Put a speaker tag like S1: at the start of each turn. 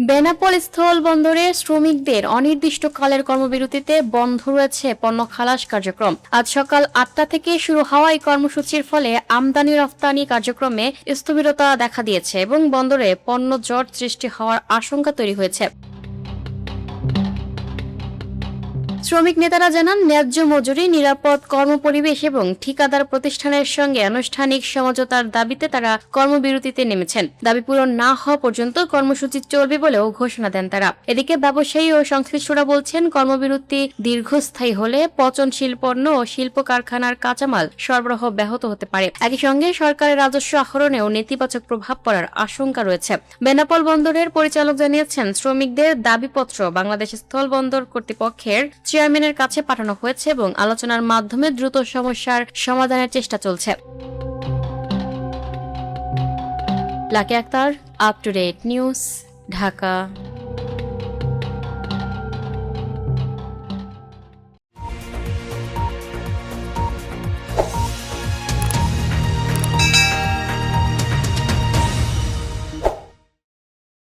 S1: বেনাপোল স্থল বন্দরে শ্রমিকদের অনির্দিষ্টকালের কর্মবিরতিতে বন্ধ রয়েছে পণ্য খালাস কার্যক্রম। আজ সকাল ৮টা থেকে শুরু হওয়া এই কর্মসূচির ফলে আমদানি রফতানি কার্যক্রমে স্থবিরতা দেখা দিয়েছে এবং বন্দরে পণ্য জট সৃষ্টি হওয়ার আশঙ্কা তৈরি হয়েছে। শ্রমিক নেতারা জানান, ন্যায্য মজুরি, নিরাপদ কর্মপরিবেশ এবং ঠিকাদার প্রতিষ্ঠানের সঙ্গে আনুষ্ঠানিক সমঝোতার দাবিতে তারা কর্মবিরতিতে নেমেছেন। দাবি পূরণ না হওয়া পর্যন্ত কর্মসূচি চলবে বলেও ঘোষণা দেন তারা। এদিকে ব্যবসায়ী ও সংশ্লিষ্টরা বলছেন, কর্মবিরতি দীর্ঘস্থায়ী হলে পচনশীল পণ্য ও শিল্প কারখানার কাঁচামাল সরবরাহ ব্যাহত হতে পারে। একই সঙ্গে সরকারের রাজস্ব আহরণেও নেতিবাচক প্রভাব পড়ার আশঙ্কা রয়েছে। বেনাপোল বন্দরের পরিচালক জানিয়েছেন, শ্রমিকদের দাবিপত্র বাংলাদেশ স্থল বন্দর কর্তৃপক্ষের চেয়ারম্যানের কাছে পাঠানো হয়েছে এবং আলোচনার মাধ্যমে দ্রুত সমস্যার সমাধানের চেষ্টা চলছে। Lucky Akter, up to date news, Dhaka.